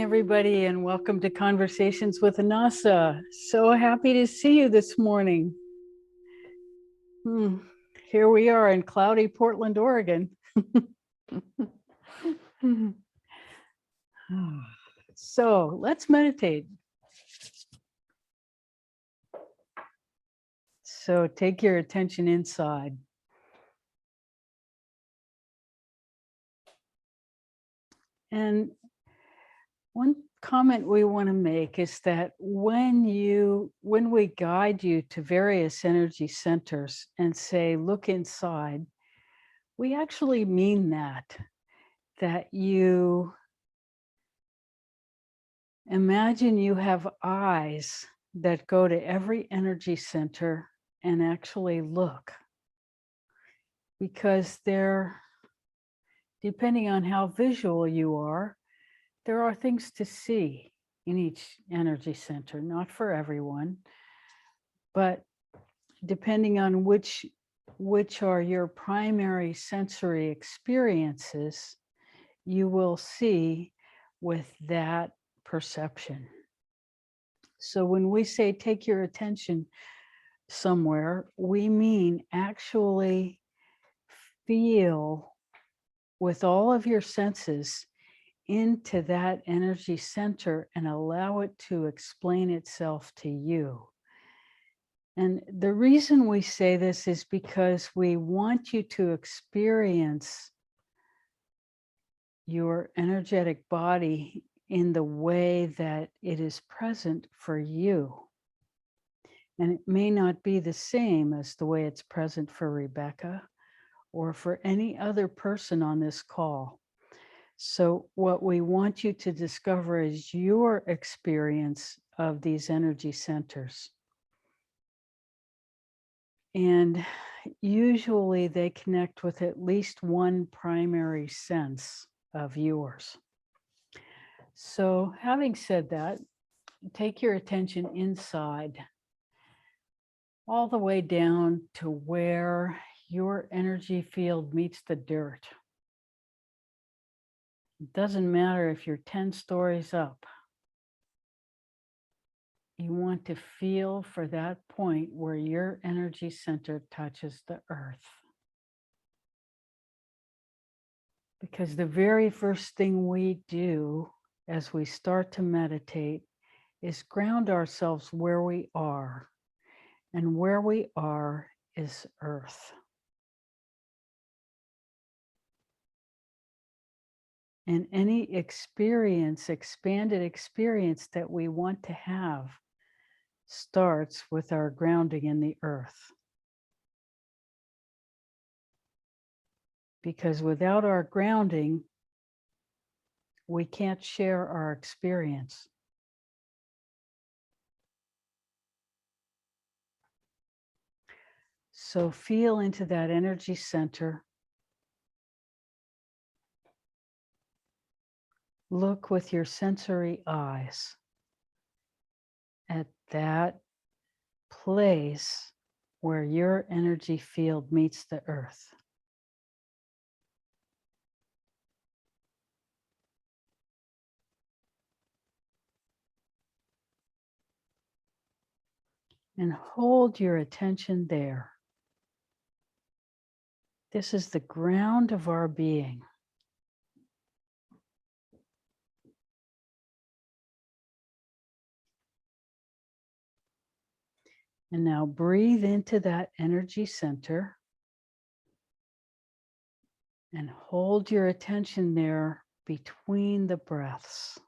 everybody, and welcome to Conversations with Annassa. So happy to see you this morning. Here we are in cloudy Portland, Oregon. So let's meditate. So take your attention inside. And one comment we want to make is that when we guide you to various energy centers and say, look inside, we actually mean that you imagine you have eyes that go to every energy center and actually look, because depending on how visual you are, there are things to see in each energy center, not for everyone, but depending on which are your primary sensory experiences, you will see with that perception. So when we say take your attention somewhere, we mean actually feel with all of your senses into that energy center and allow it to explain itself to you. And the reason we say this is because we want you to experience your energetic body in the way that it is present for you. And it may not be the same as the way it's present for Rebecca or for any other person on this call. So what we want you to discover is your experience of these energy centers. And usually they connect with at least one primary sense of yours. So having said that, take your attention inside, all the way down to where your energy field meets the dirt. It doesn't matter if you're 10 stories up. You want to feel for that point where your energy center touches the earth. Because the very first thing we do as we start to meditate is ground ourselves where we are. And where we are is earth. And any experience, expanded experience that we want to have starts with our grounding in the earth. Because without our grounding, we can't share our experience. So feel into that energy center. Look with your sensory eyes at that place where your energy field meets the earth. And hold your attention there. This is the ground of our being. And now breathe into that energy center and hold your attention there between the breaths.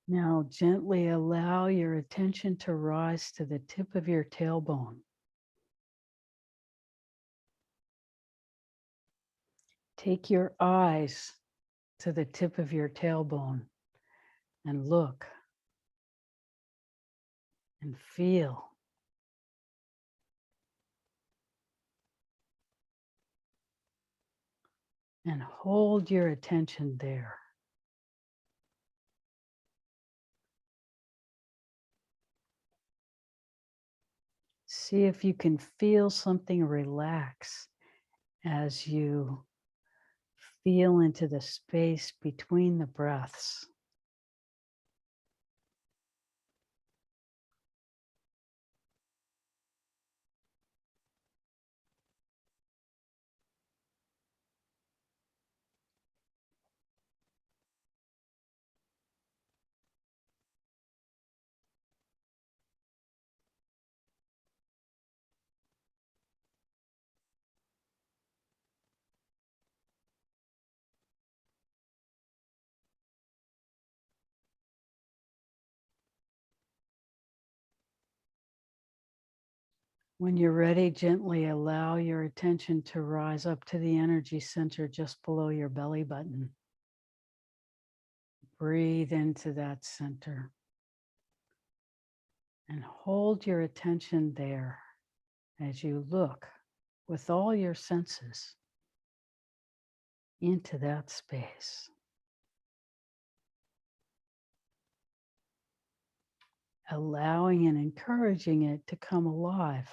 Now gently allow your attention to rise to the tip of your tailbone. Take your eyes to the tip of your tailbone and look and feel. And hold your attention there. See if you can feel something relax as you feel into the space between the breaths. When you're ready, gently allow your attention to rise up to the energy center just below your belly button. Breathe into that center and hold your attention there as you look with all your senses into that space. Allowing and encouraging it to come alive.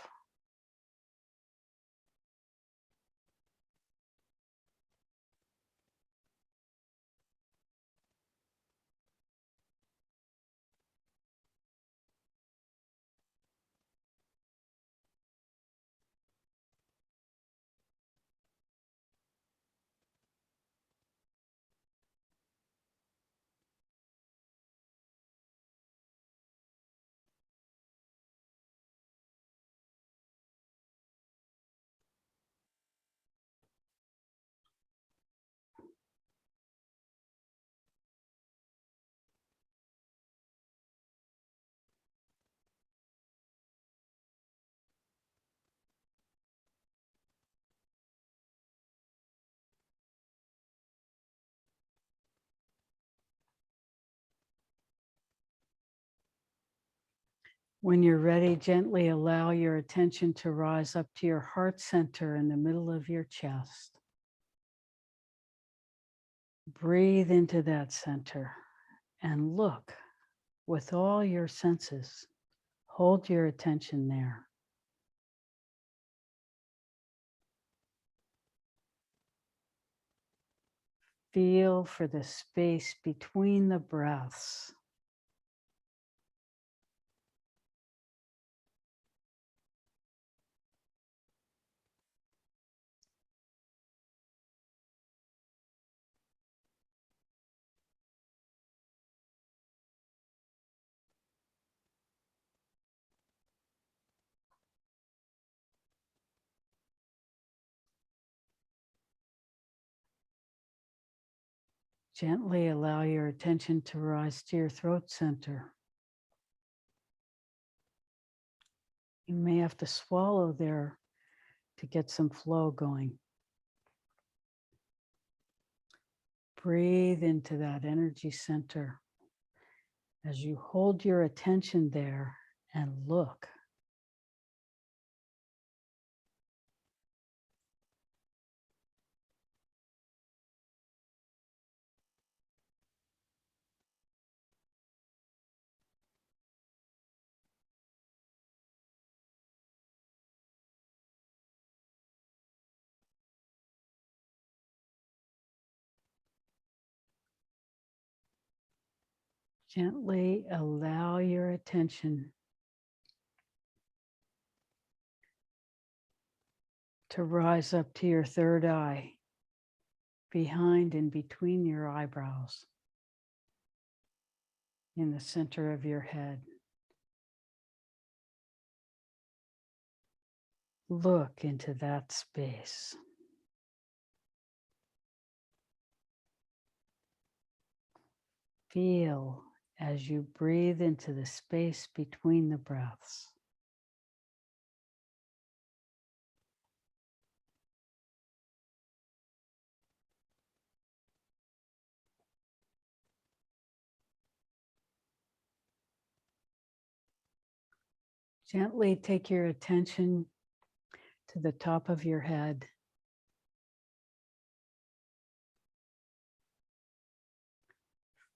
When you're ready, gently allow your attention to rise up to your heart center in the middle of your chest. Breathe into that center and look with all your senses. Hold your attention there. Feel for the space between the breaths. Gently allow your attention to rise to your throat center. You may have to swallow there to get some flow going. Breathe into that energy center as you hold your attention there and look. Gently allow your attention to rise up to your third eye, behind and between your eyebrows, in the center of your head. Look into that space. Feel as you breathe into the space between the breaths. Gently take your attention to the top of your head.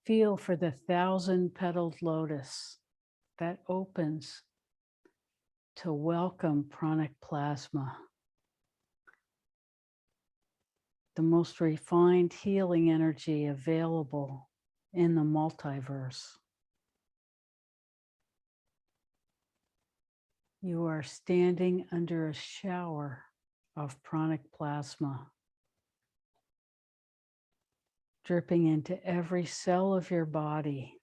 Feel for the 1,000-petaled lotus that opens to welcome pranic plasma, the most refined healing energy available in the multiverse. You are standing under a shower of pranic plasma, dripping into every cell of your body.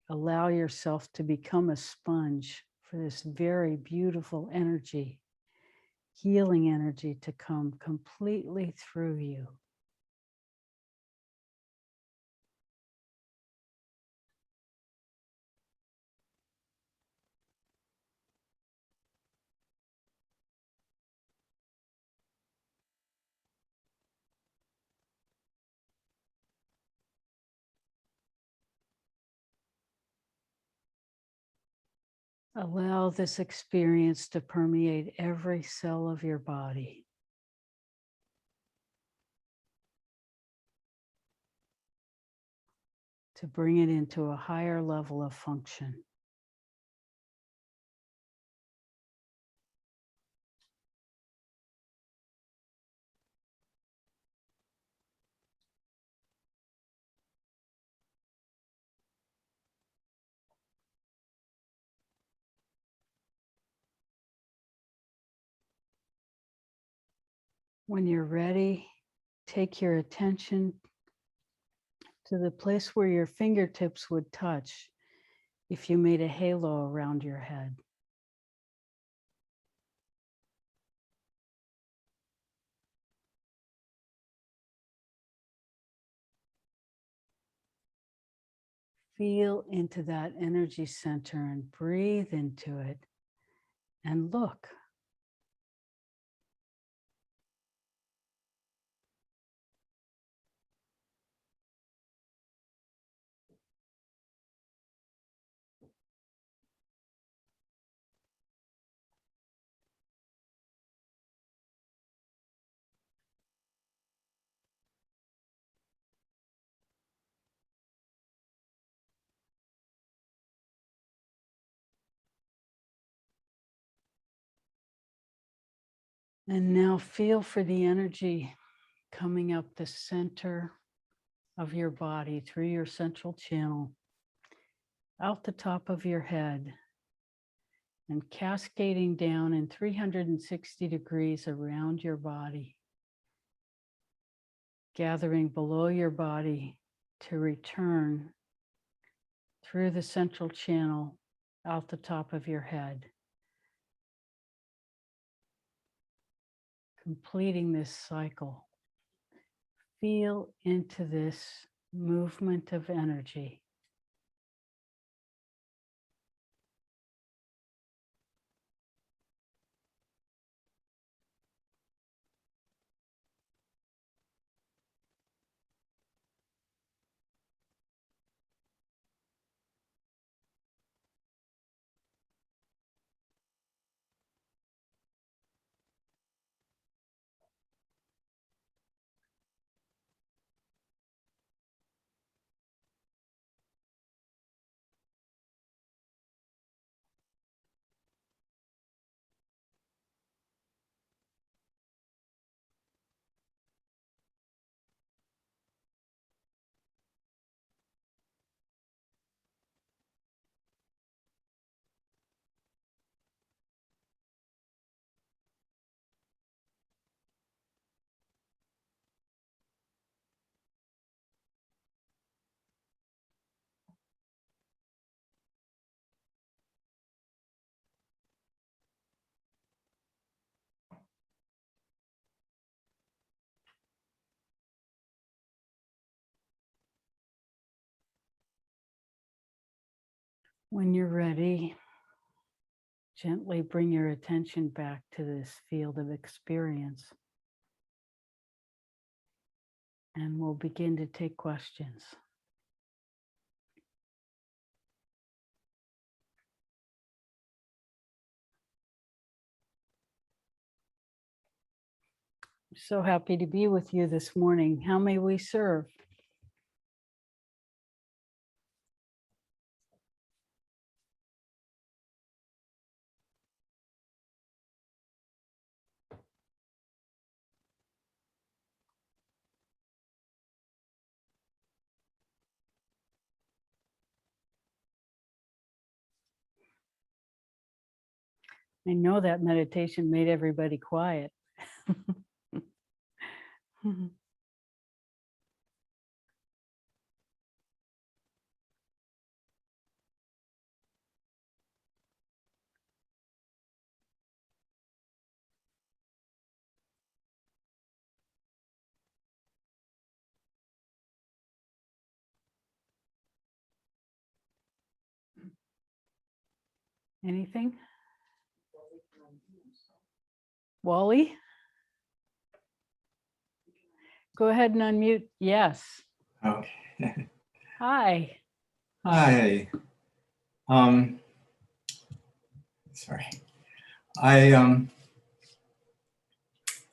Allow yourself to become a sponge for this very beautiful energy, healing energy to come completely through you. Allow this experience to permeate every cell of your body. To bring it into a higher level of function. When you're ready, take your attention to the place where your fingertips would touch if you made a halo around your head. Feel into that energy center and breathe into it and look. And now feel for the energy coming up the center of your body through your central channel, out the top of your head, and cascading down in 360 degrees around your body, gathering below your body to return through the central channel out the top of your head, completing this cycle. Feel into this movement of energy. When you're ready, gently bring your attention back to this field of experience. And we'll begin to take questions. So happy to be with you this morning. How may we serve? I know that meditation made everybody quiet. Anything? Wally? Go ahead and unmute. Yes. Okay. Hi. Hi. Sorry.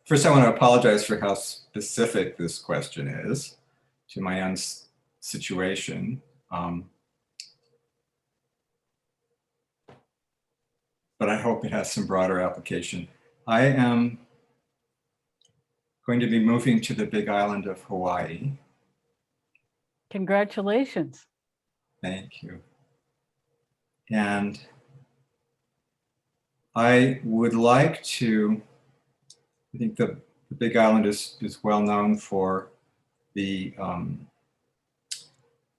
First I want to apologize for how specific this question is to my own situation. But I hope it has some broader application. I am going to be moving to the big island of Hawaii. Congratulations. Thank you. And I would like to, I think the big island is well known for the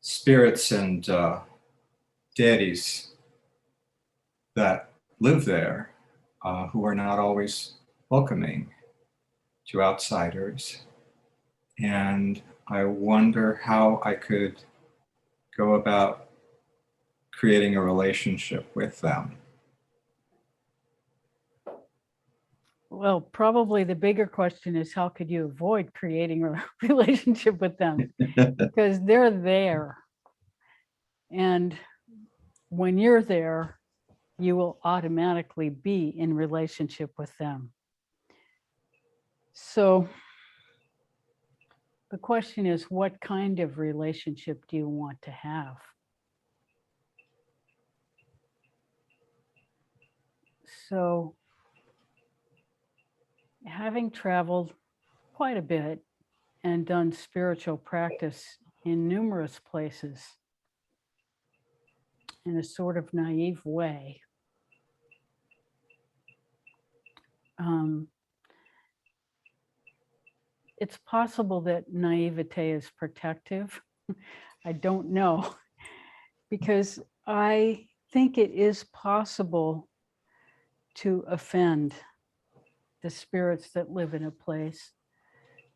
spirits and deities that live there who are not always welcoming to outsiders. And I wonder how I could go about creating a relationship with them. Well, probably the bigger question is how could you avoid creating a relationship with them? Because they're there. And when you're there, you will automatically be in relationship with them. So the question is, what kind of relationship do you want to have? So having traveled quite a bit and done spiritual practice in numerous places in a sort of naive way, it's possible that naivete is protective. I don't know, because I think it is possible to offend the spirits that live in a place.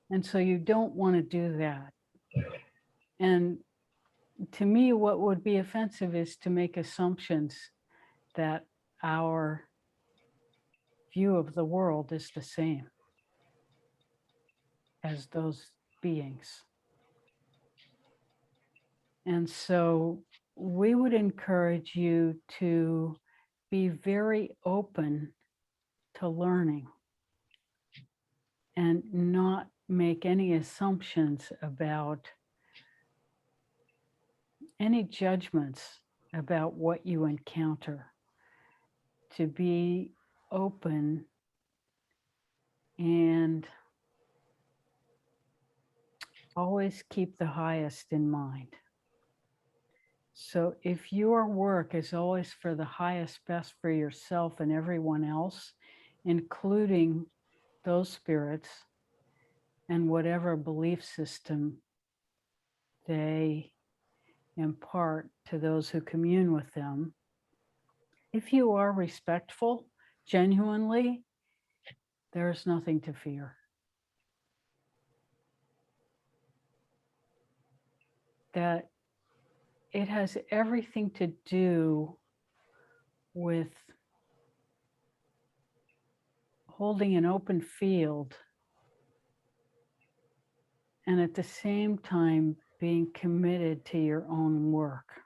And so you don't want to do that. And to me, what would be offensive is to make assumptions that our view of the world is the same as those beings. And so we would encourage you to be very open to learning and not make any assumptions about any judgments about what you encounter, to be open and always keep the highest in mind. So if your work is always for the highest best for yourself and everyone else, including those spirits and whatever belief system they impart to those who commune with them, if you are respectful, genuinely, there's nothing to fear. That it has everything to do with holding an open field and at the same time being committed to your own work.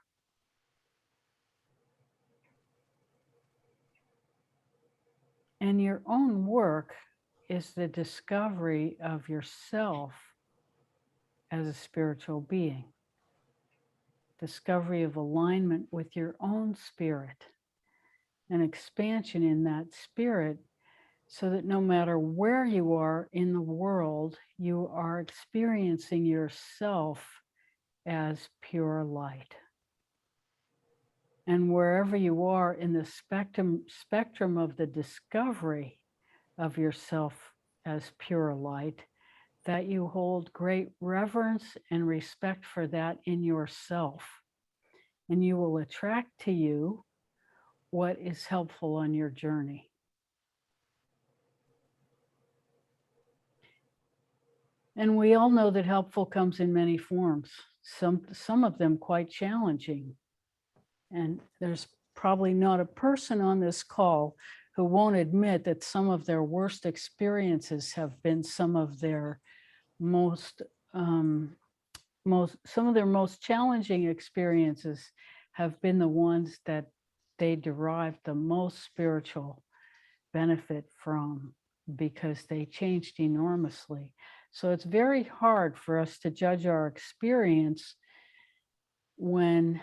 And your own work is the discovery of yourself as a spiritual being, discovery of alignment with your own spirit, an expansion in that spirit, so that no matter where you are in the world, you are experiencing yourself as pure light. And wherever you are in the spectrum of the discovery of yourself as pure light, that you hold great reverence and respect for that in yourself. And you will attract to you what is helpful on your journey. And we all know that helpful comes in many forms, some of them quite challenging. And there's probably not a person on this call who won't admit that some of their worst experiences have been some of their most challenging experiences have been the ones that they derived the most spiritual benefit from, because they changed enormously. So it's very hard for us to judge our experience when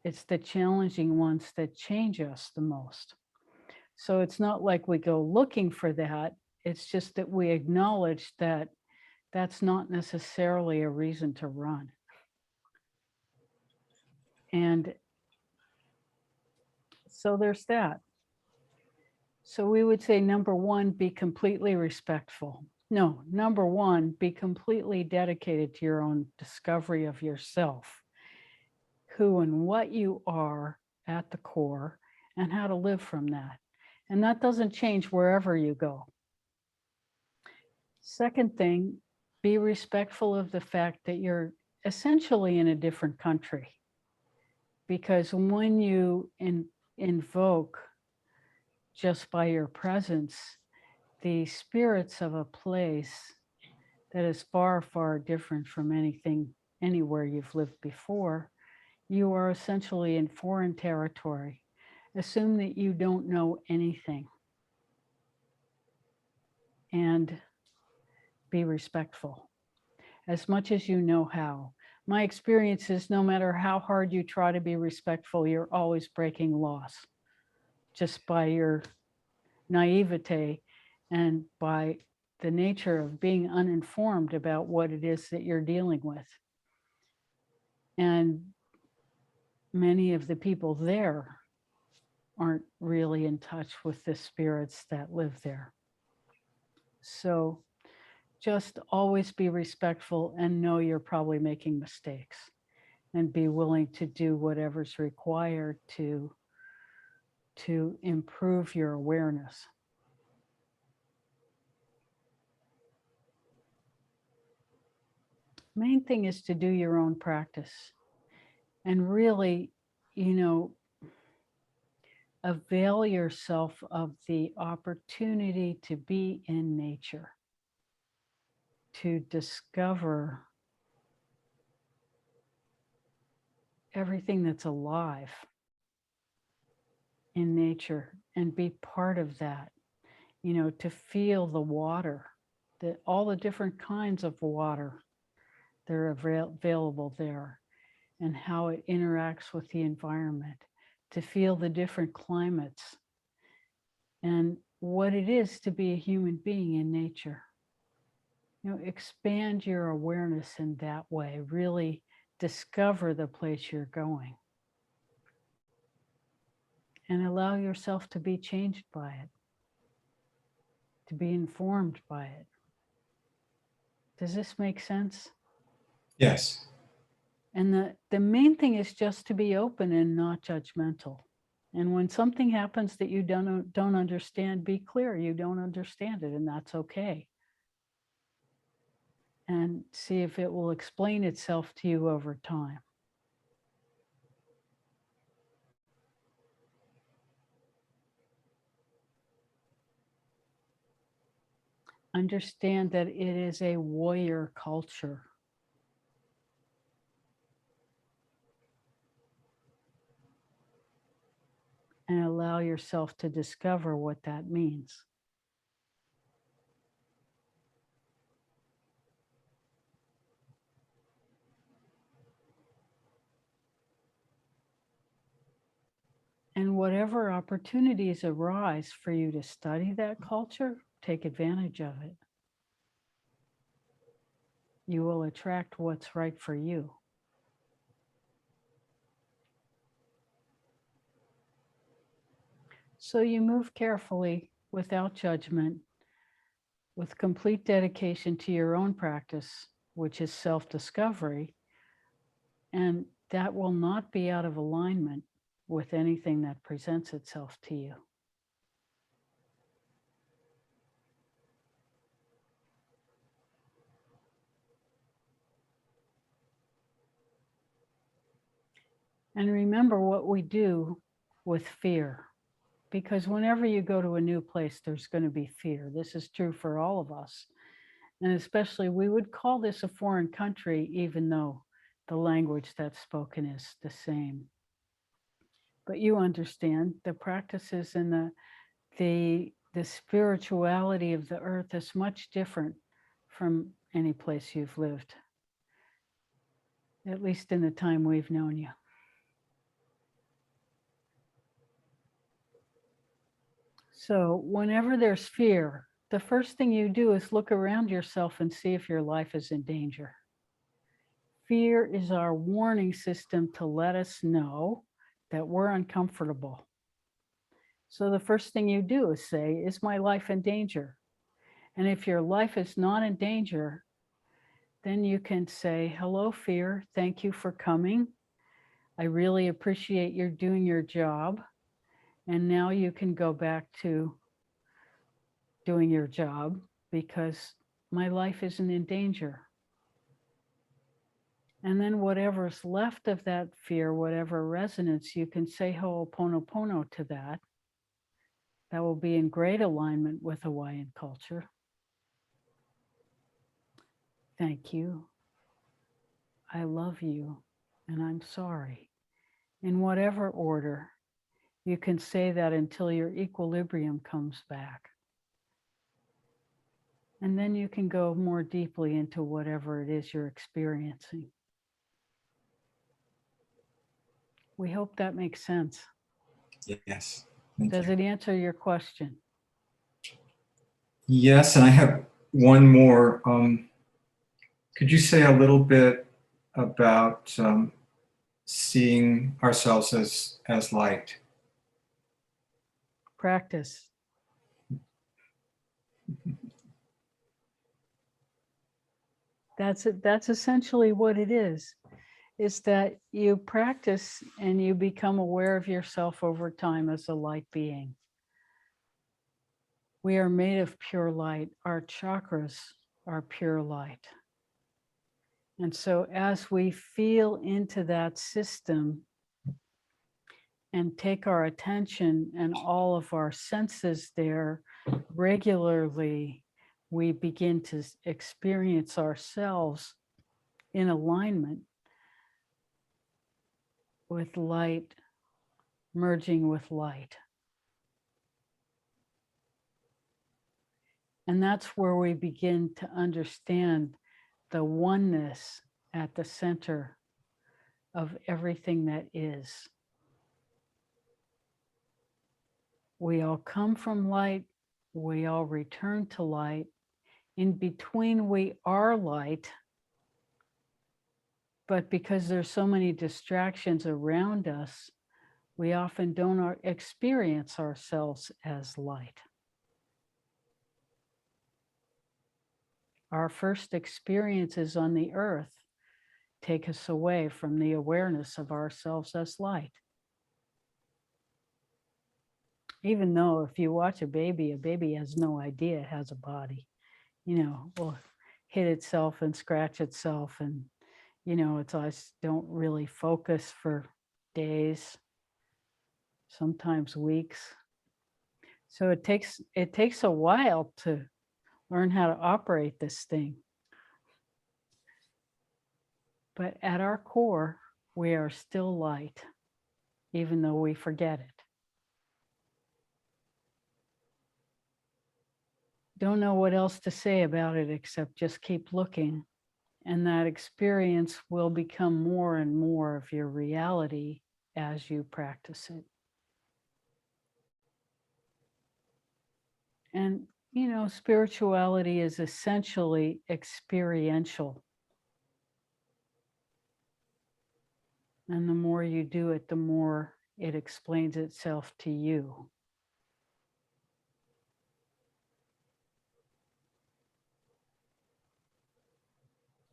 it's the challenging ones that change us the most. So it's not like we go looking for that. It's just that we acknowledge that that's not necessarily a reason to run. And so there's that. So we would say, number one, be completely respectful. No, number one, be completely dedicated to your own discovery of yourself, who and what you are at the core, and how to live from that. And that doesn't change wherever you go. Second thing, be respectful of the fact that you're essentially in a different country. Because when you invoke, just by your presence, the spirits of a place that is far, far different from anything, anywhere you've lived before, you are essentially in foreign territory. Assume that you don't know anything and be respectful as much as you know how. My experience is no matter how hard you try to be respectful, you're always breaking laws just by your naivete and by the nature of being uninformed about what it is that you're dealing with. And many of the people there aren't really in touch with the spirits that live there. So just always be respectful and know you're probably making mistakes, and be willing to do whatever's required to improve your awareness. Main thing is to do your own practice and really, avail yourself of the opportunity to be in nature, to discover everything that's alive in nature and be part of that, to feel the water, all the different kinds of water that are available there, and how it interacts with the environment, to feel the different climates and what it is to be a human being in nature. Expand your awareness in that way, really discover the place you're going, and allow yourself to be changed by it, to be informed by it. Does this make sense? Yes. And the main thing is just to be open and not judgmental. And when something happens that you don't understand, be clear you don't understand it, and that's okay. And see if it will explain itself to you over time. Understand that it is a warrior culture. And allow yourself to discover what that means. And whatever opportunities arise for you to study that culture, take advantage of it. You will attract what's right for you. So you move carefully, without judgment, with complete dedication to your own practice, which is self-discovery, and that will not be out of alignment with anything that presents itself to you. And remember what we do with fear, because whenever you go to a new place, there's going to be fear. This is true for all of us. And especially, we would call this a foreign country, even though the language that's spoken is the same. But you understand the practices and the spirituality of the earth is much different from any place you've lived, at least in the time we've known you. So whenever there's fear, the first thing you do is look around yourself and see if your life is in danger. Fear is our warning system to let us know that we're uncomfortable. So the first thing you do is say, is my life in danger? And if your life is not in danger, then you can say, hello, fear, thank you for coming. I really appreciate you doing your job. And now you can go back to doing your job because my life isn't in danger. And then whatever's left of that fear, whatever resonance, you can say Ho'oponopono to that. That will be in great alignment with Hawaiian culture. Thank you. I love you, and I'm sorry. In whatever order, you can say that until your equilibrium comes back. And then you can go more deeply into whatever it is you're experiencing. We hope that makes sense. Yes. Thank Does you. it answer your question? Yes, and I have one more. Could you say a little bit about seeing ourselves as light? Practice. That's essentially what it is that you practice and you become aware of yourself over time as a light being. We are made of pure light. Our chakras are pure light. And so as we feel into that system and take our attention and all of our senses there regularly, we begin to experience ourselves in alignment with light, merging with light. And that's where we begin to understand the oneness at the center of everything that is. We all come from light, we all return to light. In between, we are light, but because there's so many distractions around us, we often don't experience ourselves as light. Our first experiences on the earth take us away from the awareness of ourselves as light. Even though if you watch a baby has no idea it has a body, will hit itself and scratch itself. And, its eyes don't really focus for days, sometimes weeks. So it takes a while to learn how to operate this thing. But at our core, we are still light, even though we forget it. Don't know what else to say about it except just keep looking. And that experience will become more and more of your reality as you practice it. And, spirituality is essentially experiential. And the more you do it, the more it explains itself to you.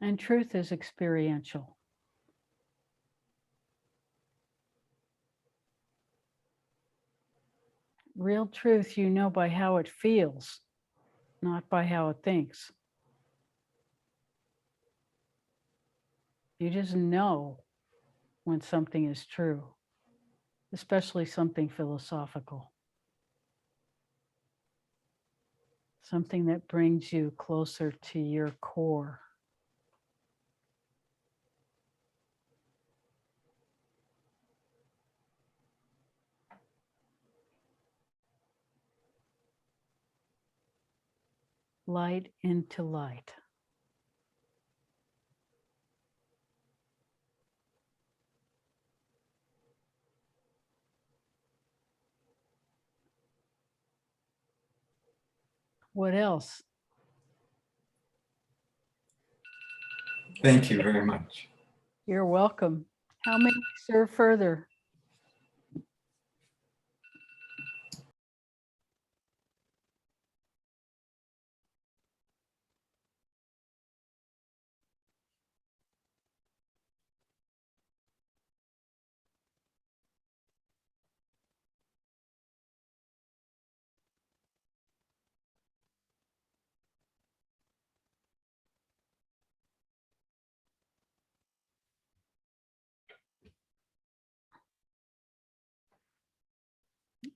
And truth is experiential. Real truth, you know by how it feels, not by how it thinks. You just know when something is true, especially something philosophical, something that brings you closer to your core. Light into light. What else? Thank you very much. You're welcome. How may we serve further?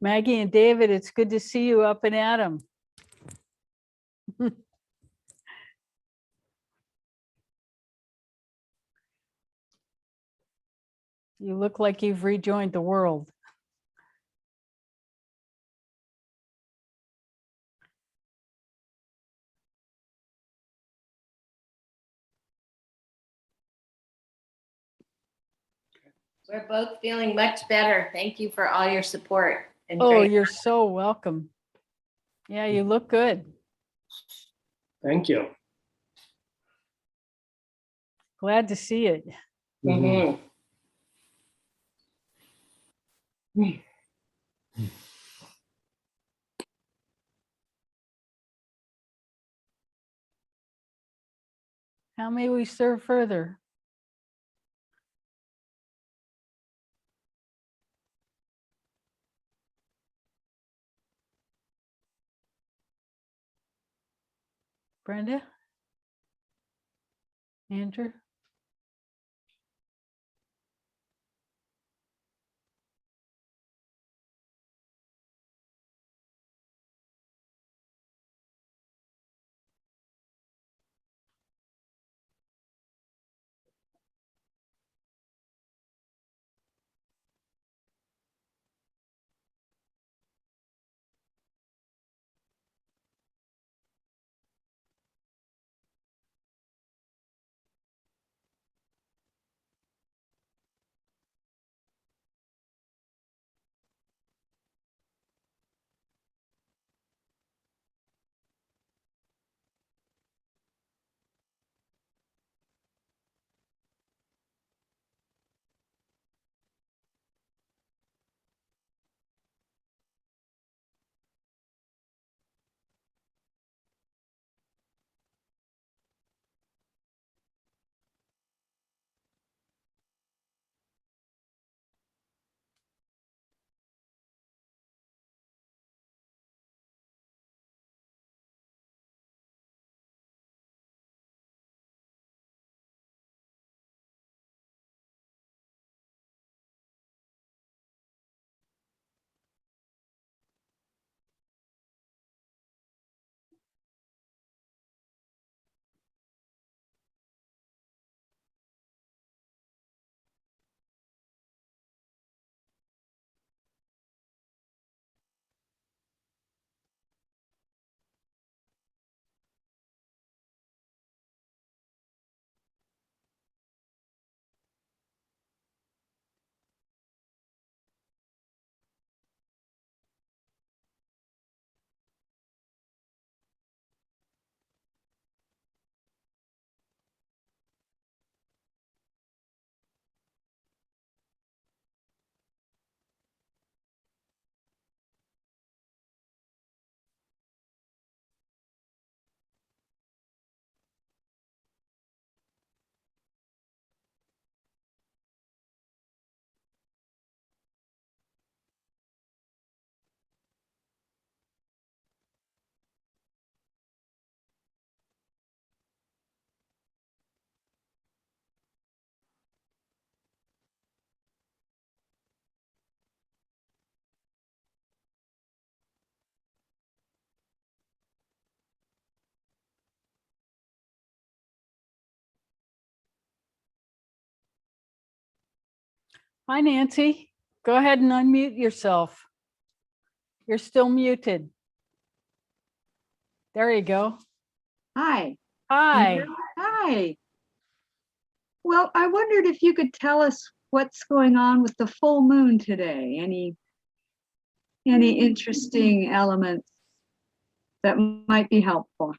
Maggie and David, it's good to see you up and at 'em. You look like you've rejoined the world. We're both feeling much better. Thank you for all your support. And Oh, great. you're so welcome. Yeah, you look good. Thank you. Glad to see it. Mhm. How may we serve further? Brenda? Andrew? Hi, Nancy. Go ahead and unmute yourself. You're still muted. There you go. Hi. Hi. Hi. Well, I wondered if you could tell us what's going on with the full moon today. Any interesting elements that might be helpful?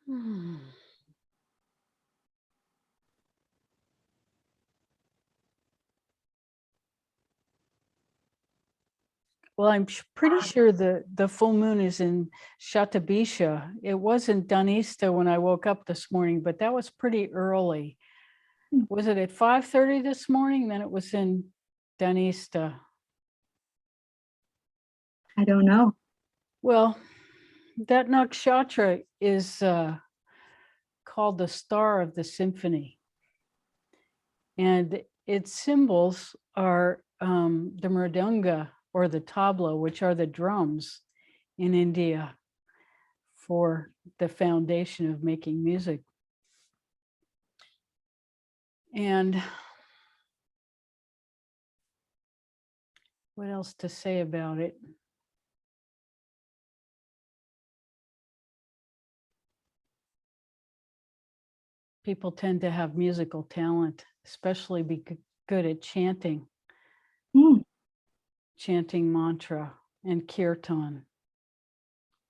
Hmm. Well, I'm pretty sure the full moon is in Shatabisha. It wasn't Danista when I woke up this morning, but that was pretty early. Was it at 5:30 this morning? Then it was in Danista. I don't know. Well, that nakshatra is called the star of the symphony. And its symbols are the mridanga or the tabla, which are the drums in India for the foundation of making music. And what else to say about it? People tend to have musical talent, especially be good at chanting, Hmm. chanting mantra and kirtan.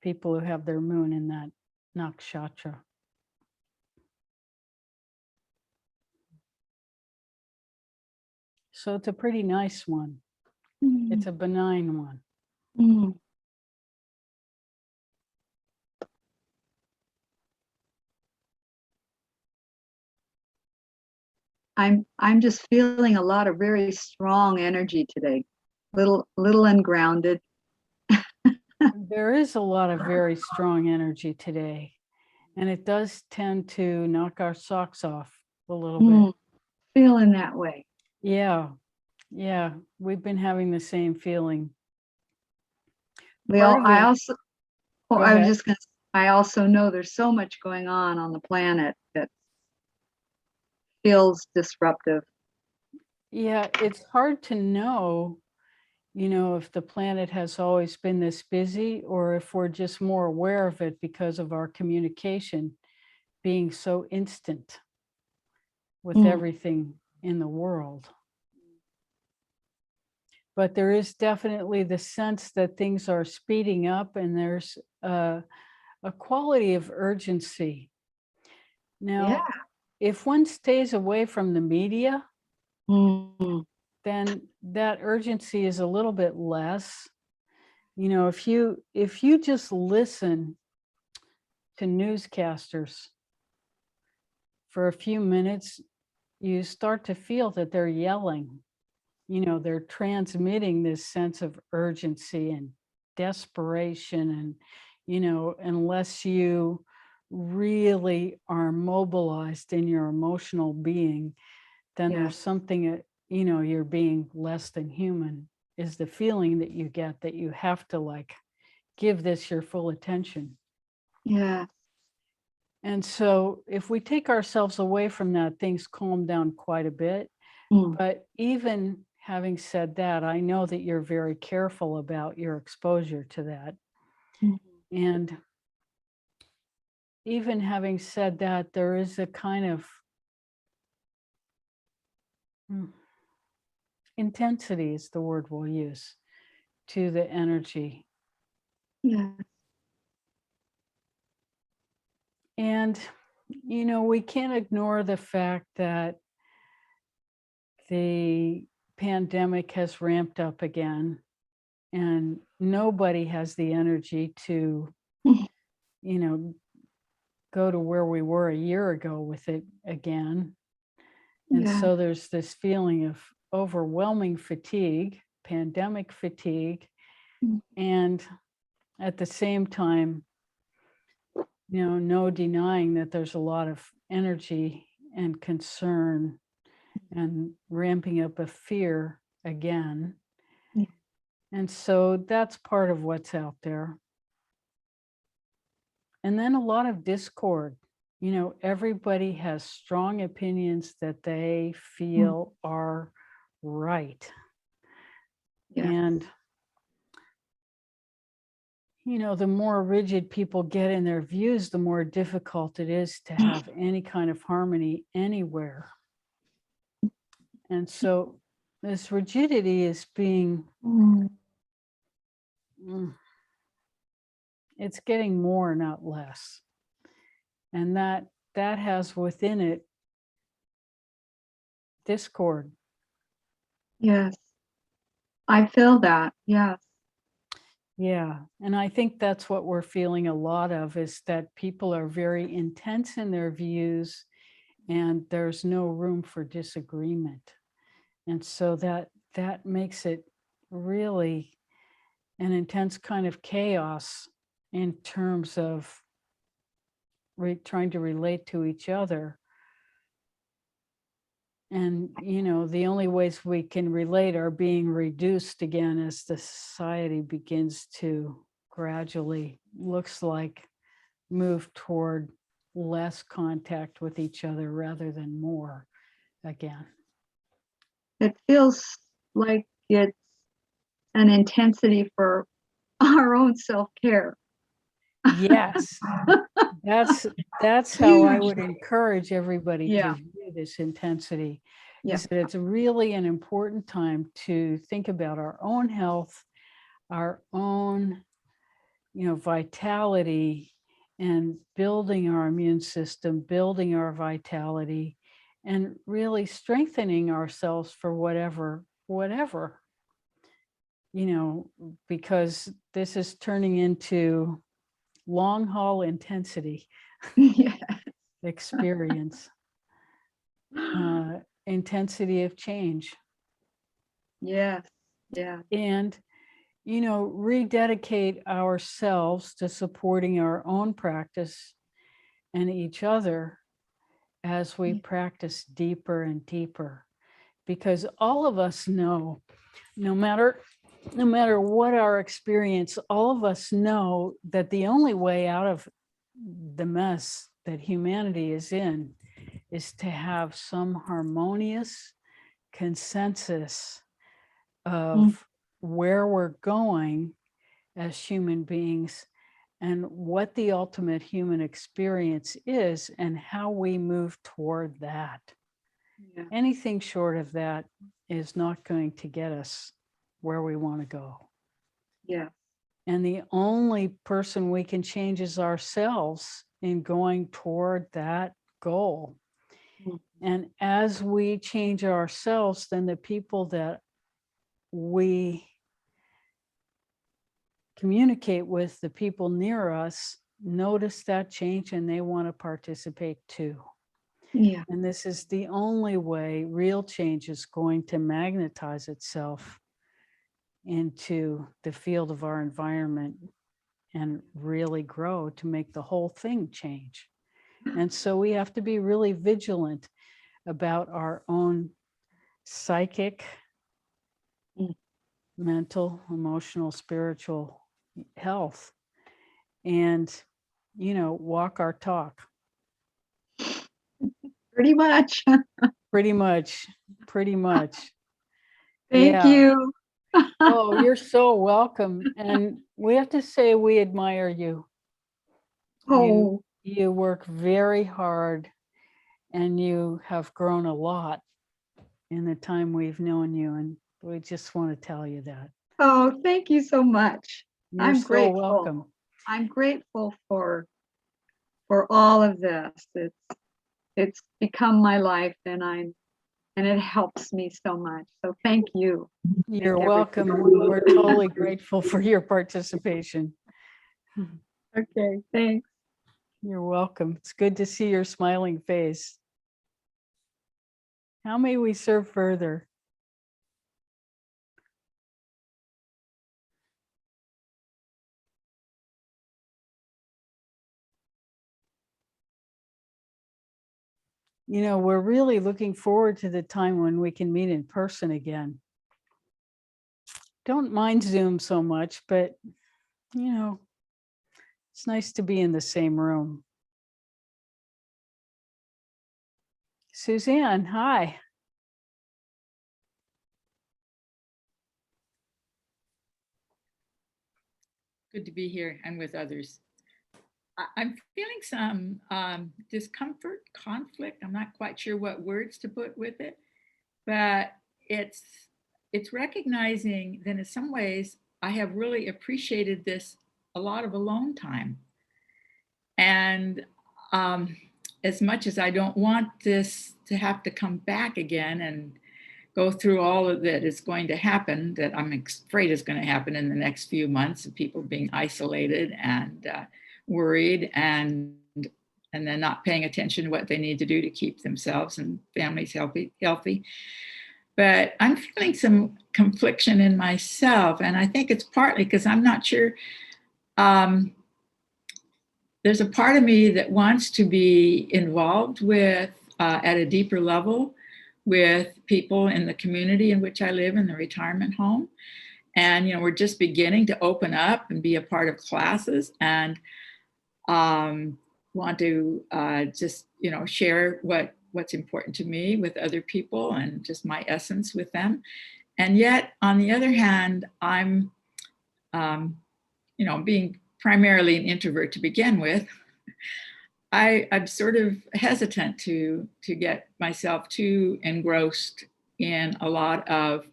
People who have their moon in that nakshatra. So it's a pretty nice one. It's a benign one. Hmm. I'm just feeling a lot of very strong energy today. Little ungrounded. There is a lot of very strong energy today, and it does tend to knock our socks off a little bit. Feeling that way. Yeah, we've been having the same feeling. Well, I also Go I was ahead. just gonna I also know there's so much going on the planet that feels disruptive. Yeah, it's hard to know, if the planet has always been this busy or if we're just more aware of it because of our communication being so instant with everything in the world. But there is definitely the sense that things are speeding up and there's a quality of urgency. Now, Yeah. if one stays away from the media, Mm. then that urgency is a little bit less. If you just listen to newscasters for a few minutes, you start to feel that they're yelling. They're transmitting this sense of urgency and desperation. And, unless you really are mobilized in your emotional being, then Yeah. there's something, you're being less than human, is the feeling that you get that you have to give this your full attention. Yeah. And so if we take ourselves away from that, things calm down quite a bit. Mm. But even having said that, I know that you're very careful about your exposure to that. Mm. And even having said that, there is a kind of intensity is the word we'll use to the energy. Yeah. And, we can't ignore the fact that the pandemic has ramped up again and nobody has the energy to, go to where we were a year ago with it again. And Yeah. so there's this feeling of overwhelming fatigue, pandemic fatigue, Mm. and at the same time, no denying that there's a lot of energy and concern and ramping up of fear again. Yeah. And so that's part of what's out there. And then a lot of discord. you know, everybody has strong opinions that they feel are right. Yeah. And, you know, the more rigid people get in their views, the more difficult it is to have any kind of harmony anywhere. And so this rigidity is being, it's getting more, not less. And that has within it discord. Yes. I feel that. Yes. Yeah. And I think that's what we're feeling a lot of, is that people are very intense in their views and there's no room for disagreement. And so that makes it really an intense kind of chaos in terms of trying to relate to each other. And, you know, the only ways we can relate are being reduced again as the society begins to gradually, looks like, move toward less contact with each other rather than more again. It feels like it's an intensity for our own self-care. Yes, that's how I would Hugely. encourage everybody Yeah. to view this intensity. Yeah. Is that it's really an important time to think about our own health, our own, you know, vitality, and building our immune system, building our vitality, and really strengthening ourselves for whatever, you know, because this is turning into long haul intensity Yeah. experience, intensity of change. Yes. Yeah. And, you know, rededicate ourselves to supporting our own practice and each other as we practice deeper and deeper. Because all of us know, no matter what our experience, all of us know that the only way out of the mess that humanity is in is to have some harmonious consensus of where we're going as human beings and what the ultimate human experience is and how we move toward that. Yeah. Anything short of that is not going to get us where we want to go. Yeah. And the only person we can change is ourselves in going toward that goal. And as we change ourselves, then the people that we communicate with, the people near us, notice that change and they want to participate too. Yeah. And this is the only way real change is going to magnetize itself into the field of our environment and really grow to make the whole thing change. And so we have to be really vigilant about our own psychic, mental, emotional, spiritual health and, you know, walk our talk. Pretty much. Pretty much. Thank you. Oh, you're so welcome. And we have to say we admire you. Oh, You work very hard and you have grown a lot in the time we've known you. And we just want to tell you that. oh, thank you so much. You're I'm so grateful. welcome. I'm grateful for all of this. It's become my life and it helps me so much. So thank you. You're Thank welcome. everybody. We're totally grateful for your participation. Okay, thanks. You're welcome. It's good to see your smiling face. How may we serve further? You know, we're really looking forward to the time when we can meet in person again. Don't mind Zoom so much, but, you know, it's nice to be in the same room. Suzanne, hi. Good to be here and with others. I'm feeling some discomfort, conflict. I'm not quite sure what words to put with it, but it's recognizing that in some ways I have really appreciated this a lot of alone time. And as much as I don't want this to have to come back again and go through all of that is going to happen, that I'm afraid is going to happen in the next few months, of people being isolated and worried and then not paying attention to what they need to do to keep themselves and families healthy. But I'm feeling some confliction in myself, and I think it's partly because I'm not sure. There's a part of me that wants to be involved with at a deeper level with people in the community in which I live, in the retirement home. And, we're just beginning to open up and be a part of classes, and want to just, share what's important to me with other people and just my essence with them. And yet, on the other hand, I'm, being primarily an introvert to begin with, I'm sort of hesitant to get myself too engrossed in a lot of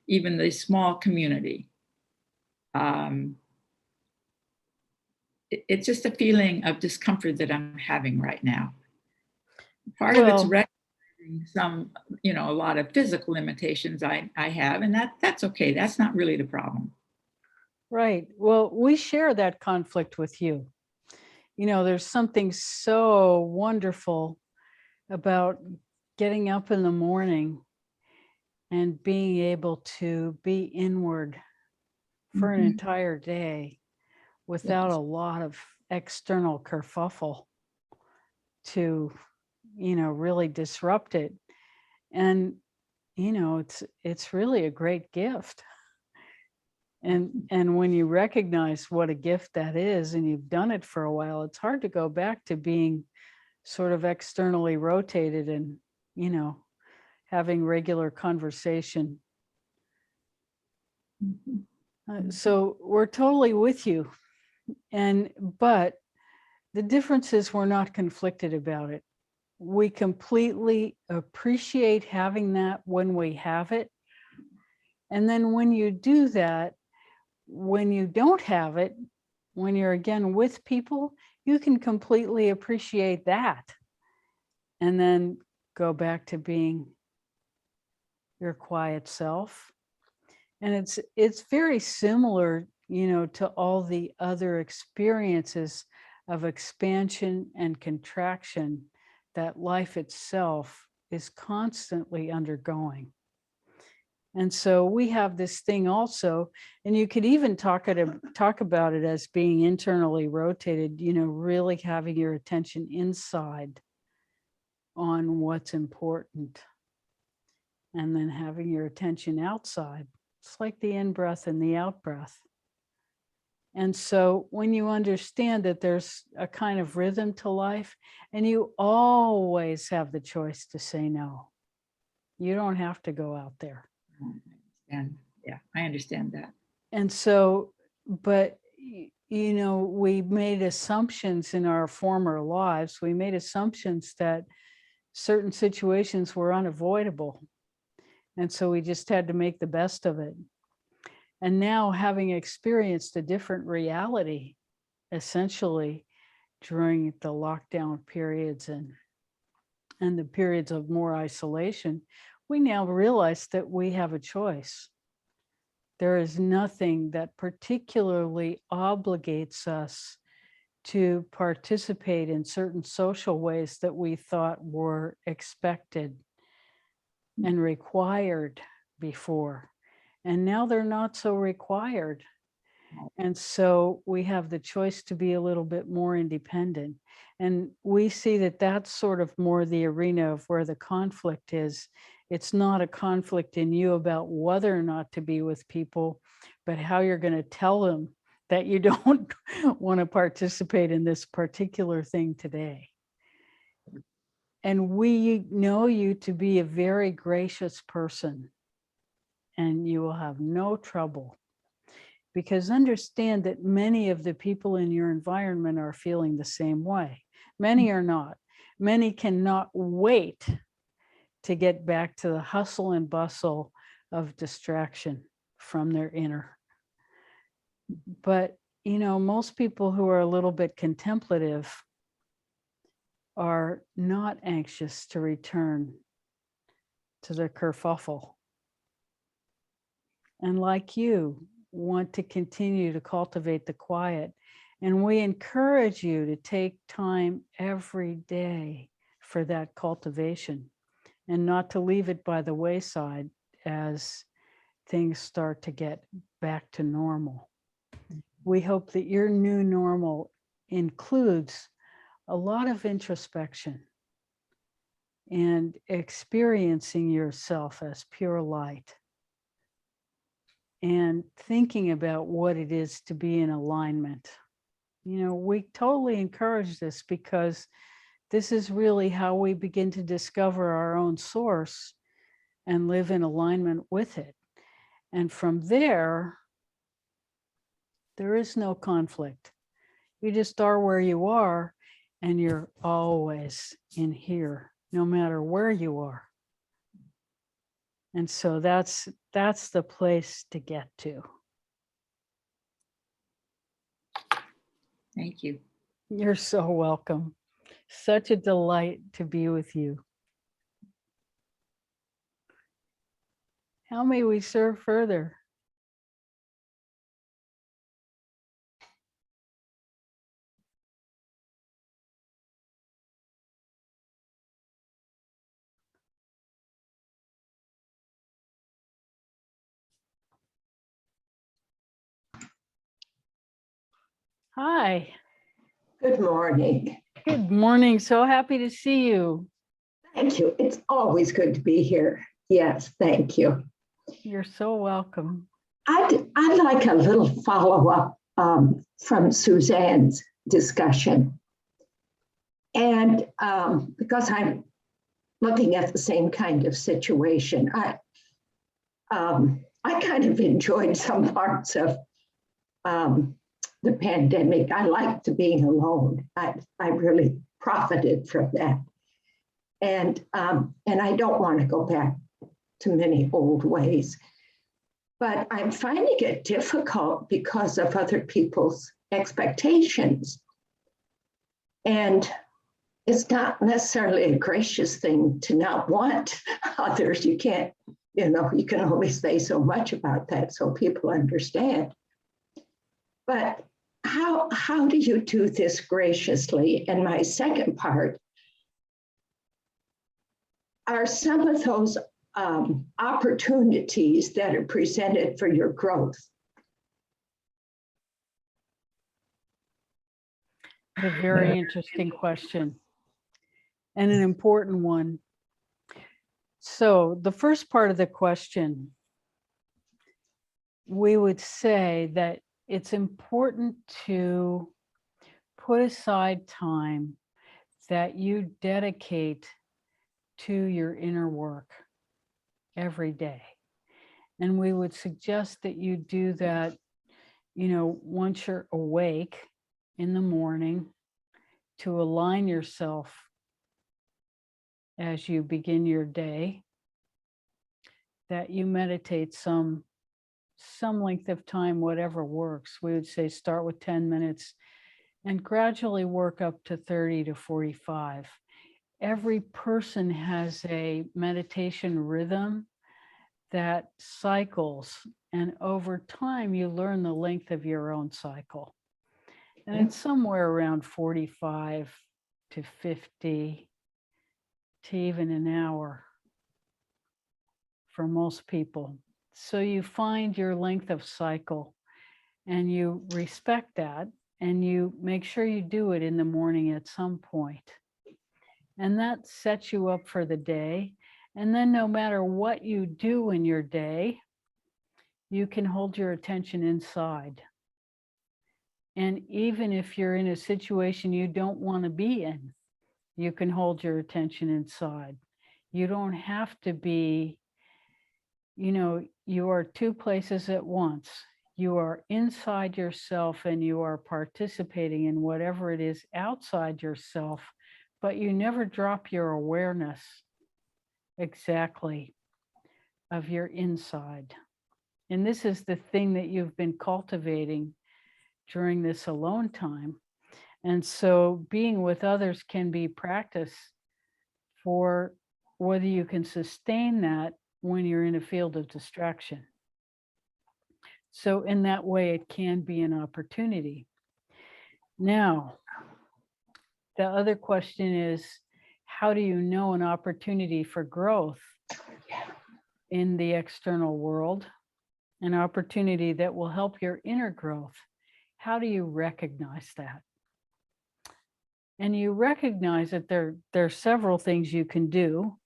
even the small community. It's just a feeling of discomfort that I'm having right now. Part of it's recognizing some, a lot of physical limitations I have, and that's okay. That's not really the problem. Right. Well, we share that conflict with you. There's something so wonderful about getting up in the morning and being able to be inward for an entire day without a lot of external kerfuffle to, really disrupt it. And, it's really a great gift. And when you recognize what a gift that is, and you've done it for a while, it's hard to go back to being sort of externally rotated and, having regular conversation. So we're totally with you. But the difference is we're not conflicted about it. We completely appreciate having that when we have it. And then when you do that, when you don't have it, when you're again with people, you can completely appreciate that. And then go back to being your quiet self. And it's very similar, to all the other experiences of expansion and contraction that life itself is constantly undergoing. And so we have this thing also, and you could even talk about it as being internally rotated, really having your attention inside on what's important, and then having your attention outside. It's like the in-breath and the out-breath. And so when you understand that there's a kind of rhythm to life, and you always have the choice to say no. You don't have to go out there. And yeah, I understand that. And so, but, we made assumptions in our former lives. We made assumptions that certain situations were unavoidable. And so we just had to make the best of it. And now, having experienced a different reality, essentially during the lockdown periods and the periods of more isolation, we now realize that we have a choice. There is nothing that particularly obligates us to participate in certain social ways that we thought were expected and required before. And now they're not so required. And so we have the choice to be a little bit more independent. And we see that that's sort of more the arena of where the conflict is. It's not a conflict in you about whether or not to be with people, but how you're going to tell them that you don't want to participate in this particular thing today. And we know you to be a very gracious person, and you will have no trouble. Because understand that many of the people in your environment are feeling the same way. Many are not. Many cannot wait to get back to the hustle and bustle of distraction from their inner. But, you know, most people who are a little bit contemplative are not anxious to return to their kerfuffle. And like you, want to continue to cultivate the quiet. And we encourage you to take time every day for that cultivation and not to leave it by the wayside as things start to get back to normal. We hope that your new normal includes a lot of introspection and experiencing yourself as pure light and thinking about what it is to be in alignment. You know, we totally encourage this because this is really how we begin to discover our own source and live in alignment with it. And from there, there is no conflict. You just are where you are, and you're always in here, no matter where you are. And so that's the place to get to. Thank you. You're so welcome. Such a delight to be with you. How may we serve further? Hi, Good morning. good morning. So happy to see you. Thank you. It's always good to be here. Yes, thank you. You're so welcome. I'd like a little follow-up from Suzanne's discussion. And because I'm looking at the same kind of situation, I kind of enjoyed some parts of the pandemic. I liked being alone. I really profited from that. And I don't want to go back to many old ways, but I'm finding it difficult because of other people's expectations. And it's not necessarily a gracious thing to not want others. You can't, you can only say so much about that so people understand. But how do you do this graciously? And my second part, are some of those opportunities that are presented for your growth? A very interesting question and an important one. So the first part of the question, we would say that it's important to put aside time that you dedicate to your inner work every day. And we would suggest that you do that, once you're awake in the morning, to align yourself as you begin your day, that you meditate some length of time, whatever works. We would say start with 10 minutes and gradually work up to 30 to 45. Every person has a meditation rhythm that cycles, and over time you learn the length of your own cycle. And it's somewhere around 45 to 50 to even an hour for most people. So you find your length of cycle and you respect that, and you make sure you do it in the morning at some point. And that sets you up for the day. And then no matter what you do in your day, you can hold your attention inside. And even if you're in a situation you don't want to be in, You can hold your attention inside. You don't have to be, you are two places at once. You are inside yourself and you are participating in whatever it is outside yourself, but you never drop your awareness exactly of your inside. And this is the thing that you've been cultivating during this alone time. And so being with others can be practice for whether you can sustain that when you're in a field of distraction. So in that way, it can be an opportunity. Now, the other question is, how do you know an opportunity for growth in the external world? An opportunity that will help your inner growth. How do you recognize that? And you recognize that there are several things you can do.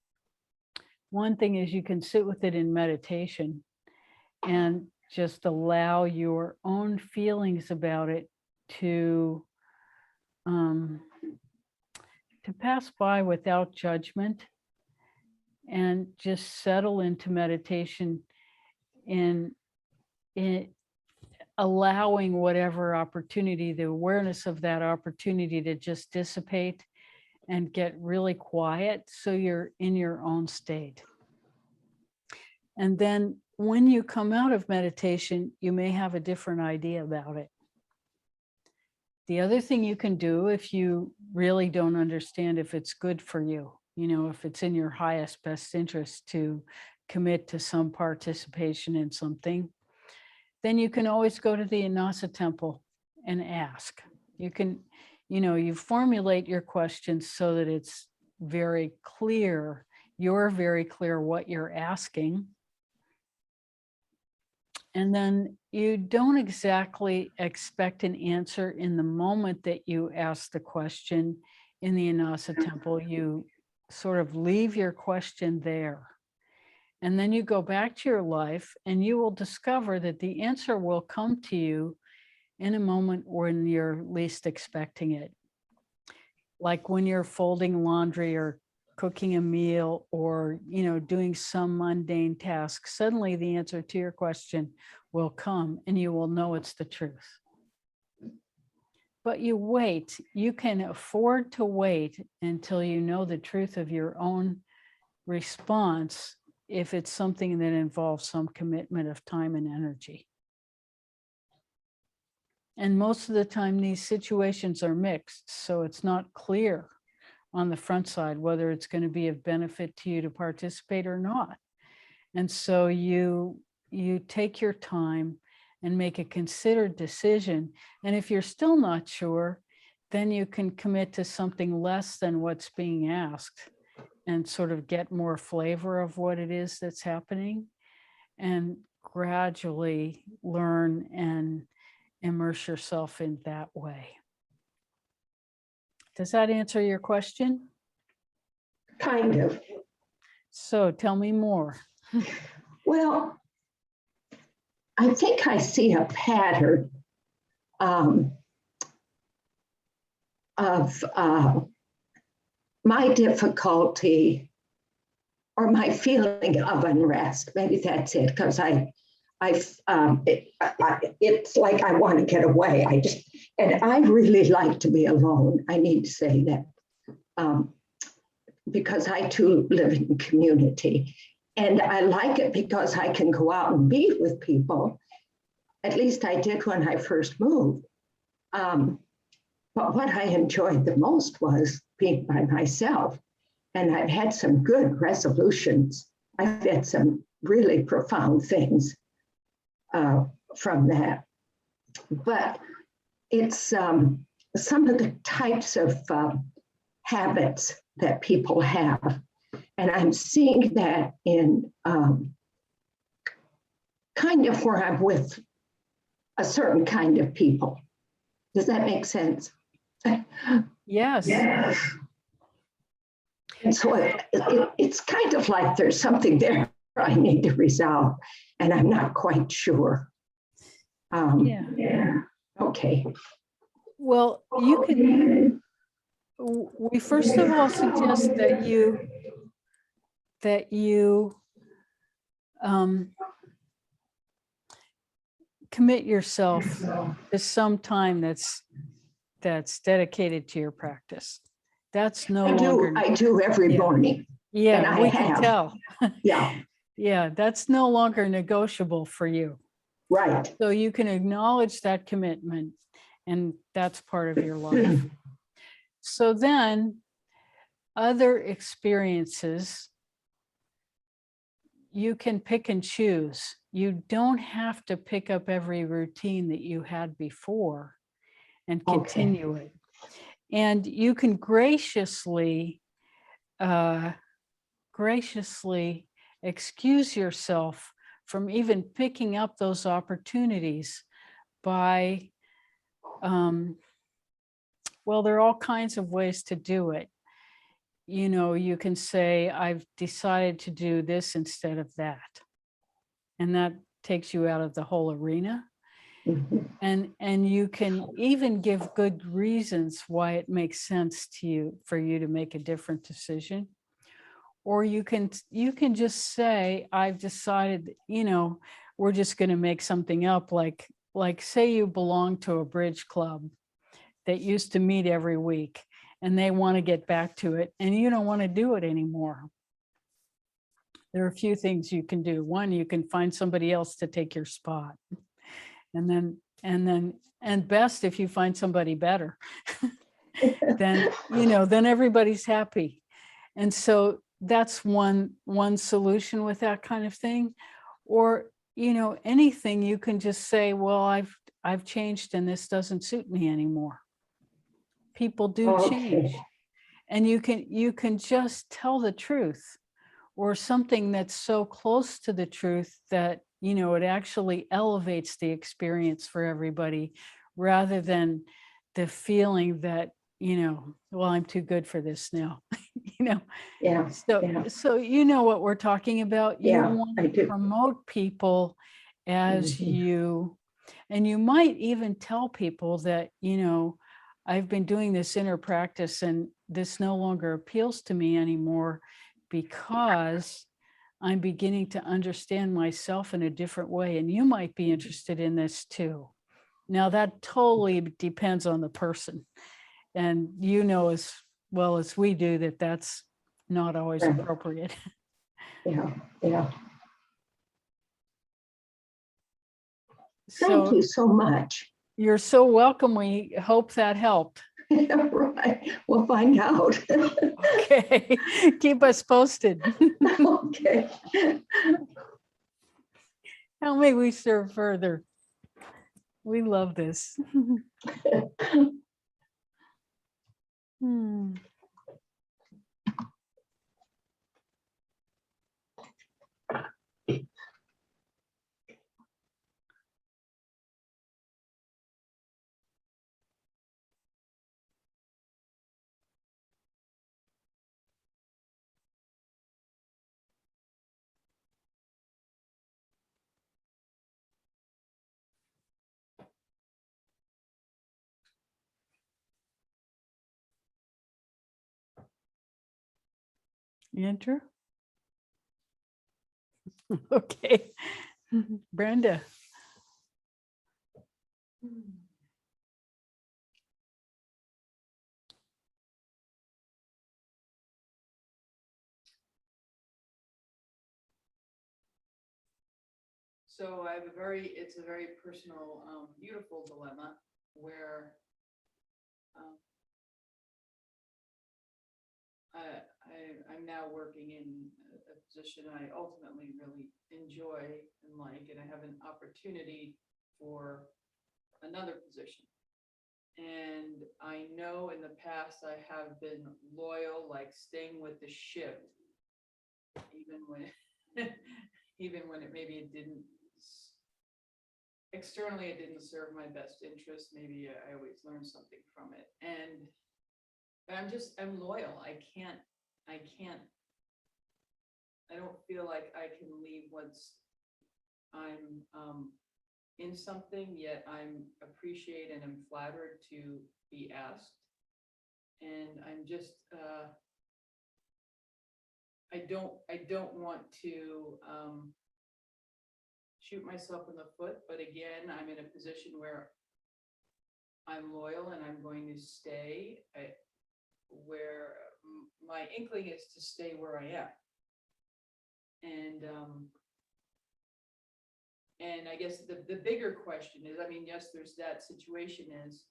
One thing is you can sit with it in meditation and just allow your own feelings about it to pass by without judgment and just settle into meditation in allowing whatever opportunity, the awareness of that opportunity to just dissipate and get really quiet so you're in your own state. And then when you come out of meditation, you may have a different idea about it. The other thing you can do if you really don't understand if it's good for you, if it's in your highest best interest to commit to some participation in something, then you can always go to the Annassa temple and ask. You can, you formulate your questions so that it's very clear, you're very clear what you're asking. And then you don't exactly expect an answer in the moment that you ask the question in the Annassa temple. You sort of leave your question there. And then you go back to your life and you will discover that the answer will come to you in a moment when you're least expecting it. Like when you're folding laundry or cooking a meal or, doing some mundane task, suddenly the answer to your question will come and you will know it's the truth. But you wait, you can afford to wait until you know the truth of your own response if it's something that involves some commitment of time and energy. And most of the time, these situations are mixed, so it's not clear on the front side whether it's going to be of benefit to you to participate or not. And so you take your time and make a considered decision. And if you're still not sure, then you can commit to something less than what's being asked and sort of get more flavor of what it is that's happening and gradually learn and immerse yourself in that way. Does that answer your question? Kind of. So tell me more. Well, I think I see a pattern of my difficulty or my feeling of unrest. Maybe that's it, because it's like I want to get away. And I really like to be alone. I need to say that because I too live in community. And I like it because I can go out and be with people. At least I did when I first moved. But what I enjoyed the most was being by myself. And I've had some good resolutions. I've had some really profound things from that. But it's some of the types of habits that people have. And I'm seeing that in kind of where I'm with a certain kind of people. Does that make sense? Yes. Yes. And so it's kind of like there's something there I need to resolve, and I'm not quite sure. Yeah. Okay. Well, you could, We first of all suggest that you commit yourself to some time that's dedicated to your practice. That's no longer. I do every Yeah. morning. and Yeah, I we can have. tell. Yeah, Yeah, that's no longer negotiable for you. right. So you can acknowledge that commitment, and that's part of your life. So then other experiences, you can pick and choose. You don't have to pick up every routine that you had before and Okay. continue it. And you can graciously excuse yourself from even picking up those opportunities by, well, there are all kinds of ways to do it. You know, you can say, I've decided to do this instead of that. And that takes you out of the whole arena. Mhm. And you can even give good reasons why it makes sense to you for you to make a different decision. Or you can just say, I've decided, you know, we're just going to make something up, like say you belong to a bridge club that used to meet every week and they want to get back to it and you don't want to do it anymore. There are a few things you can do. One, you can find somebody else to take your spot. And best if you find somebody better, then, you know, then everybody's happy. And so that's one solution with that kind of thing. Or, you know, anything, you can just say, well, I've changed and this doesn't suit me anymore. People do change. Okay. And you can just tell the truth, or something that's so close to the truth that, you know, it actually elevates the experience for everybody, rather than the feeling that, you know, well, I'm too good for this now. You know, Yeah, yeah. so you know what we're talking about. You Yeah, want I to do. promote people as Mhm. you, and you might even tell people that, you know, I've been doing this inner practice and this no longer appeals to me anymore because I'm beginning to understand myself in a different way. And you might be interested in this too. Now that totally depends on the person. And you know as well as we do that that's not always Right. appropriate. Yeah, yeah. Thank So you so much. you're so welcome. We hope that helped. Right, we'll find out. Okay, keep us posted. Okay. How may we serve further? We love this. Hmm. Andrew? Okay. Brenda. So I have it's a very personal, beautiful dilemma where I'm now working in a position I ultimately really enjoy and like, and I have an opportunity for another position. And I know in the past I have been loyal, like staying with the ship, even when even when it didn't externally, it didn't serve my best interest. Maybe I always learned something from it. And I'm loyal. I don't feel like I can leave once I'm in something, yet I'm appreciated and I'm flattered to be asked. And I'm just, I don't want to shoot myself in the foot, but again, I'm in a position where I'm loyal and I'm going to stay where my inkling is to stay where I am. And I guess the bigger question is, I mean, yes, there's that situation is,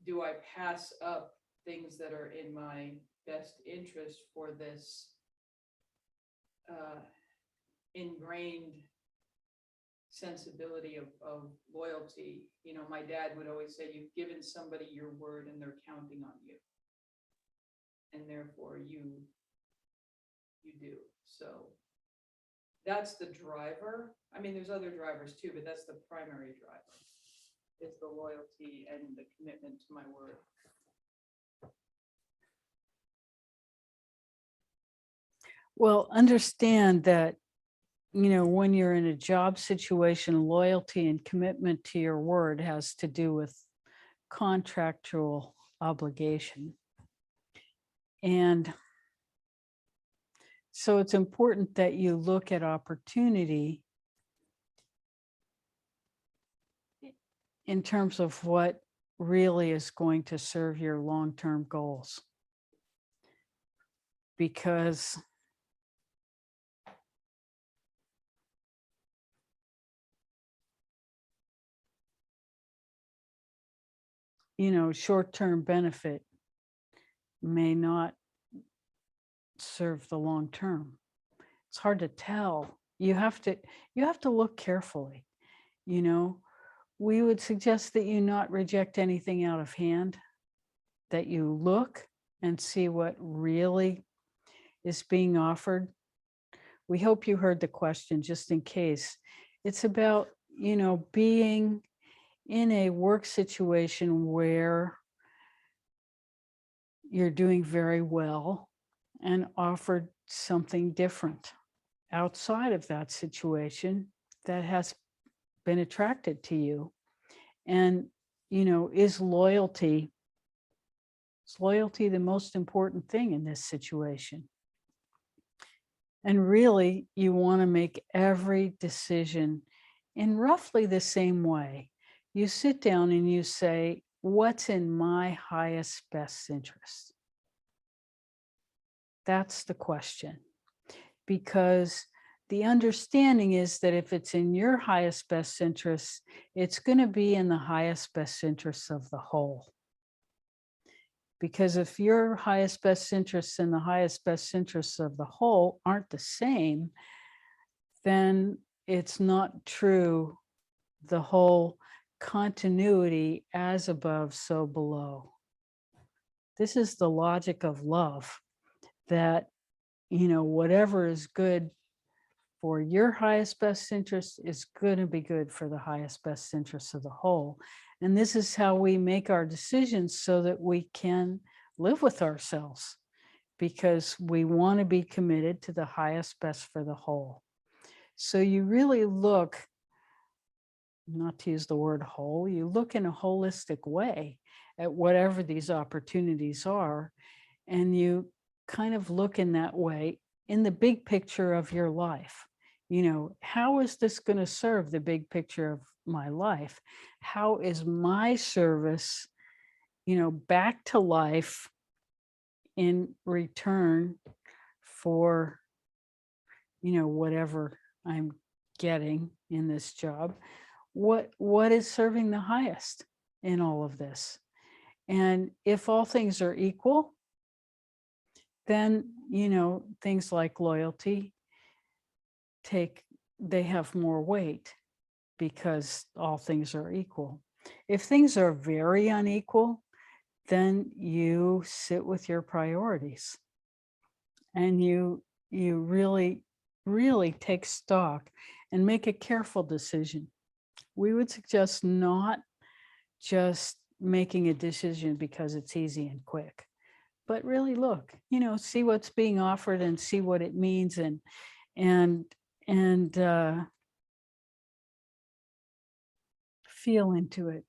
do I pass up things that are in my best interest for this ingrained sensibility of loyalty? You know, my dad would always say, you've given somebody your word and they're counting on you. And therefore you do. So that's the driver. I mean, there's other drivers too, but that's the primary driver, is the loyalty and the commitment to my word. Well, understand that, you know, when you're in a job situation, loyalty and commitment to your word has to do with contractual obligation. And so it's important that you look at opportunity in terms of what really is going to serve your long-term goals. Because you know, short-term benefit may not serve the long term. It's hard to tell. You have to look carefully. You know, we would suggest that you not reject anything out of hand, that you look and see what really is being offered. We hope you heard the question, just in case. It's about, you know, being in a work situation where you're doing very well and offered something different outside of that situation that has been attracted to you. And, you know, is loyalty the most important thing in this situation? And really, you want to make every decision in roughly the same way. You sit down and you say, what's in my highest best interest? That's the question. Because the understanding is that if it's in your highest best interest, it's going to be in the highest best interests of the whole. Because if your highest best interests and the highest best interests of the whole aren't the same, then it's not true, the whole continuity as above, so below. This is the logic of love, that, you know, whatever is good for your highest best interest is going to be good for the highest best interest of the whole. And this is how we make our decisions, so that we can live with ourselves, because we want to be committed to the highest best for the whole. So you really look, not to use the word whole, you look in a holistic way at whatever these opportunities are, and you kind of look in that way in the big picture of your life. You know, how is this going to serve the big picture of my life? How is my service, you know, back to life in return for, you know, whatever I'm getting in this job? What is serving the highest in all of this? And if all things are equal, then, you know, things like loyalty they have more weight, because all things are equal. If things are very unequal, then you sit with your priorities and you really, really take stock and make a careful decision. We would suggest not just making a decision because it's easy and quick, but really look, you know, see what's being offered and see what it means, and feel into it.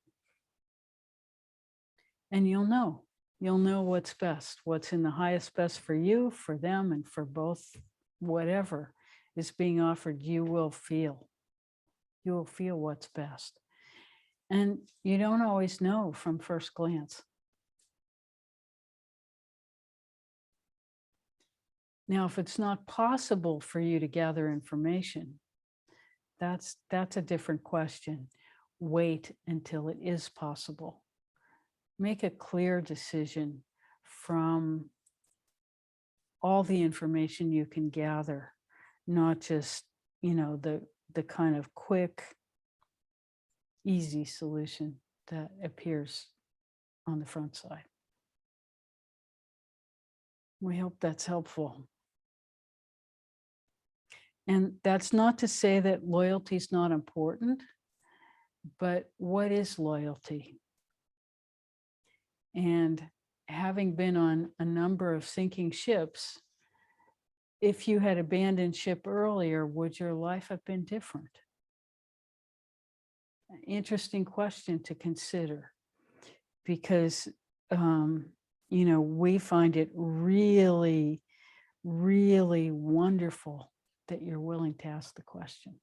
And you'll know you'll know what's best, what's in the highest best for you, for them, and for both. Whatever is being offered, you will feel what's best. And you don't always know from first glance. Now, if it's not possible for you to gather information, that's a different question. Wait until it is possible. Make a clear decision from all the information you can gather, not just, the kind of quick, easy solution that appears on the front side. We hope that's helpful. And that's not to say that loyalty is not important, but what is loyalty? And having been on a number of sinking ships, if you had abandoned ship earlier, would your life have been different? Interesting question to consider, because we find it really, really wonderful that you're willing to ask the question.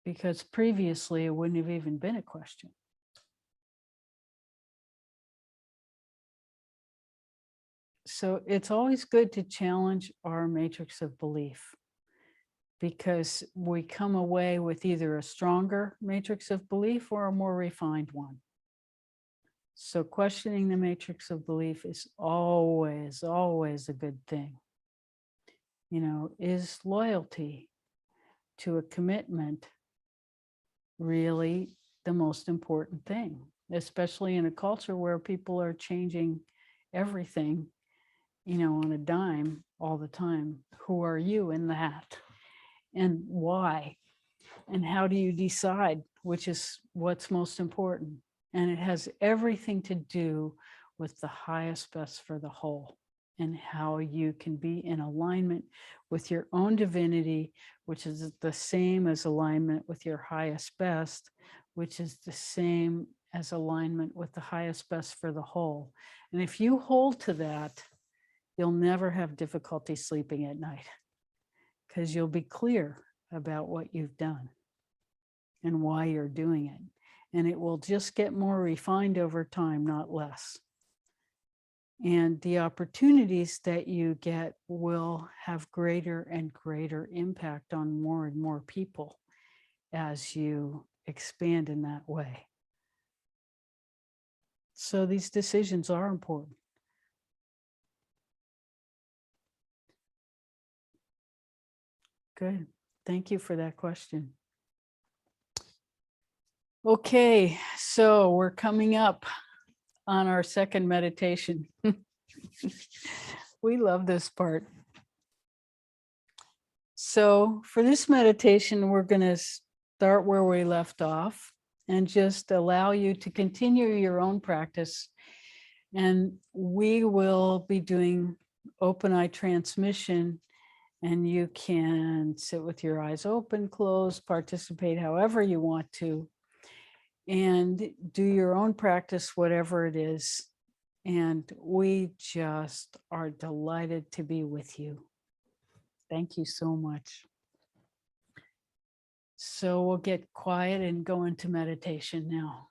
Because previously it wouldn't have even been a question. So it's always good to challenge our matrix of belief, because we come away with either a stronger matrix of belief or a more refined one. So questioning the matrix of belief is always, always a good thing. Is loyalty to a commitment really the most important thing, especially in a culture where people are changing everything, on a dime all the time? Who are you in that? And why? And how do you decide which is what's most important? And it has everything to do with the highest best for the whole, and how you can be in alignment with your own divinity, which is the same as alignment with your highest best, which is the same as alignment with the highest best for the whole. And if you hold to that, you'll never have difficulty sleeping at night, because you'll be clear about what you've done and why you're doing it. And it will just get more refined over time, not less. And the opportunities that you get will have greater and greater impact on more and more people as you expand in that way. So these decisions are important. Good. Thank you for that question. Okay, so we're coming up on our second meditation. We love this part. So for this meditation, we're going to start where we left off and just allow you to continue your own practice. And we will be doing open eye transmission, and you can sit with your eyes open, closed, participate however you want to, and do your own practice, whatever it is. And we just are delighted to be with you. Thank you so much. So we'll get quiet and go into meditation now.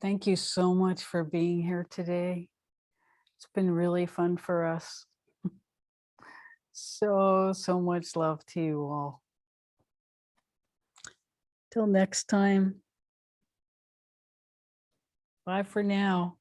Thank you so much for being here today. It's been really fun for us. So much love to you all. Till next time. Bye for now.